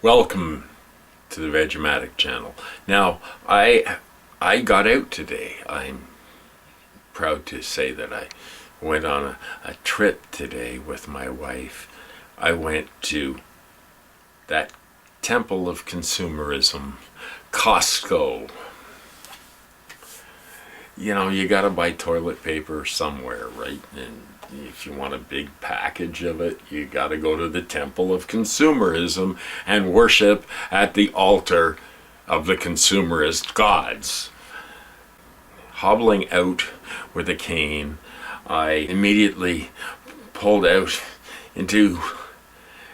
Welcome to the Vegematic channel. Now, I got out today. I'm proud to say that I went on a trip today with my wife. I went to that temple of consumerism, Costco. You know, you gotta buy toilet paper somewhere, right? And if you want a big package of it, you gotta go to the temple of consumerism and worship at the altar of the consumerist gods. Hobbling out with a cane, I immediately pulled out into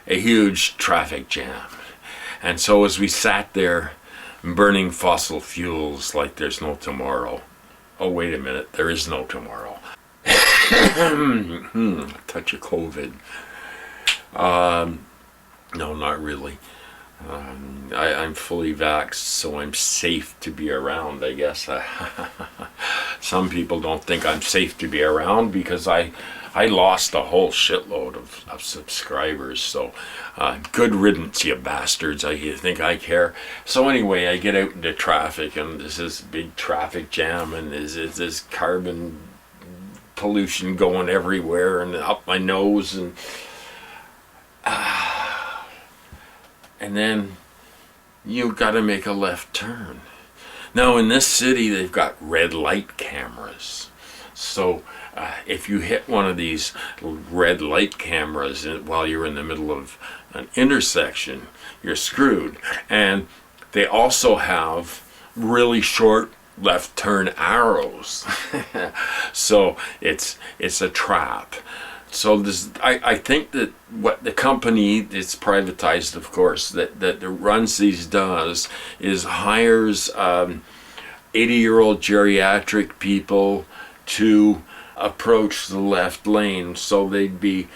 a huge traffic jam. And so as we sat there burning fossil fuels like there's no tomorrow, oh, wait a minute, there is no tomorrow. Touch of COVID. No, not really. I'm fully vaxxed, so I'm safe to be around, I guess. Some people don't think I'm safe to be around because I lost a whole shitload of subscribers. So good riddance, you bastards. You think I care? So anyway, I get out into traffic, and there's this big traffic jam, and there's this carbon pollution going everywhere and up my nose, and then you gotta make a left turn. Now in this city they've got red light cameras, so if you hit one of these red light cameras while you're in the middle of an intersection, you're screwed. And they also have really short left turn arrows. So it's a trap. So this, I think that what the company, it's privatized of course, that runs these does is hires 80-year-old geriatric people to approach the left lane. So they'd be,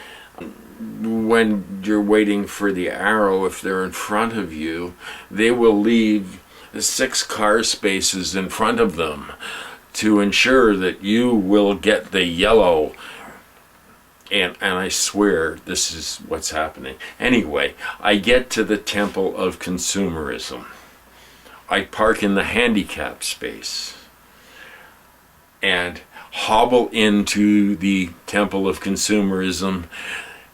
when you're waiting for the arrow, if they're in front of you, they will leave 6 car spaces in front of them to ensure that you will get the yellow. And I swear this is what's happening. Anyway, I get to the temple of consumerism. I park in the handicap space and hobble into the temple of consumerism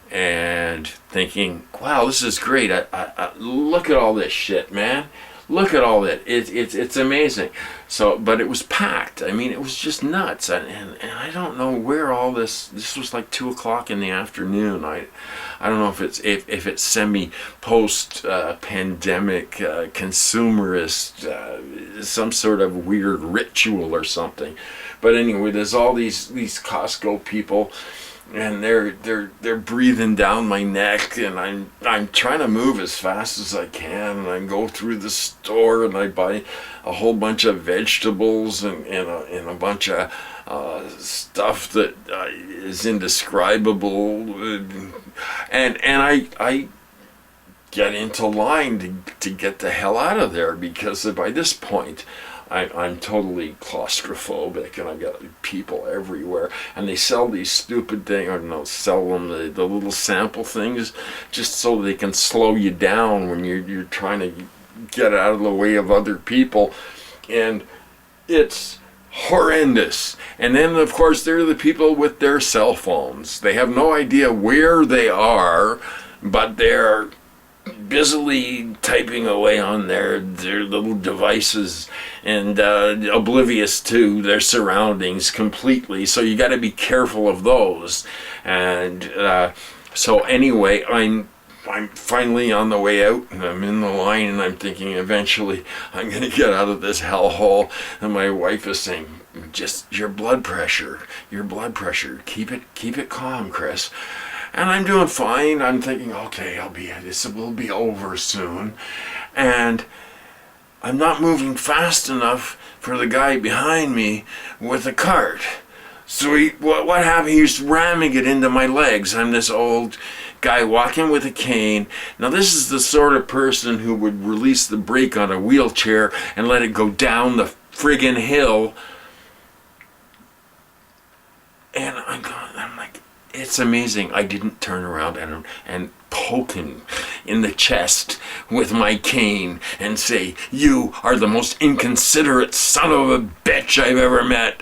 and thinking, wow, this is great. I look at all this shit, man. Look at all that. It's amazing. So, but it was packed. I mean, it was just nuts. And I don't know where all this was like 2 o'clock in the afternoon. I don't know if it's semi post pandemic consumerist, some sort of weird ritual or something. But anyway, there's all these Costco people, and they're breathing down my neck, and I'm trying to move as fast as I can, and I go through the store and I buy a whole bunch of vegetables and a bunch of stuff that is indescribable, and I get into line to get the hell out of there, because by this point I'm totally claustrophobic, and I've got people everywhere, and they sell these stupid things, or no, sell them the little sample things just so they can slow you down when you're trying to get out of the way of other people, and it's horrendous. And then of course there are the people with their cell phones. They have no idea where they are, but they're busily typing away on their little devices and oblivious to their surroundings completely. So you got to be careful of those. And so anyway, I'm finally on the way out, and I'm in the line, and I'm thinking eventually I'm going to get out of this hellhole. And my wife is saying, just your blood pressure, keep it calm, Chris. And I'm doing fine. I'm thinking, okay, this will be over soon. And I'm not moving fast enough for the guy behind me with the cart. So what happened? He's ramming it into my legs. I'm this old guy walking with a cane. Now this is the sort of person who would release the brake on a wheelchair and let it go down the friggin' hill. And I'm like, it's amazing I didn't turn around and poke him in the chest with my cane and say, "You are the most inconsiderate son of a bitch I've ever met."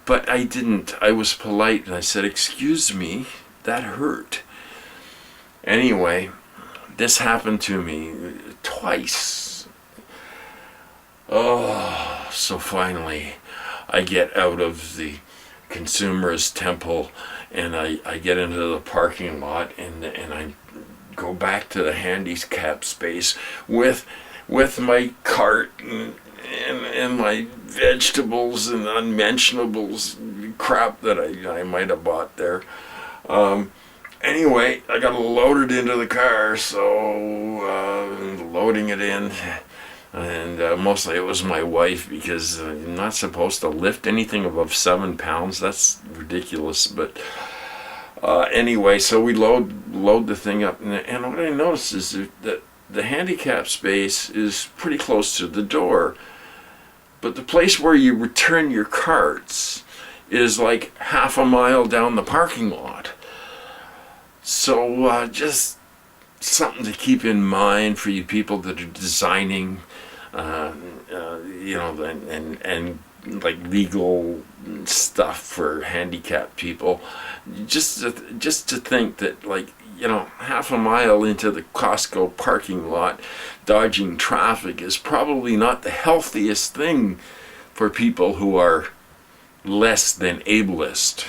But I didn't. I was polite and I said, "Excuse me, that hurt." Anyway, this happened to me twice. Oh, so finally I get out of the Consumerist temple and I get into the parking lot and I go back to the handicap space with my cart and my vegetables and unmentionables crap that I might have bought there. Anyway, I got loaded into the car, so loading it in, and mostly it was my wife, because I'm not supposed to lift anything above 7 pounds. That's ridiculous, but anyway, so we load the thing up, and what I noticed is that the handicap space is pretty close to the door, but the place where you return your carts is like half a mile down the parking lot. So just something to keep in mind for you people that are designing, and like legal stuff for handicapped people. Just to think that, like, half a mile into the Costco parking lot, dodging traffic is probably not the healthiest thing for people who are less than ableist.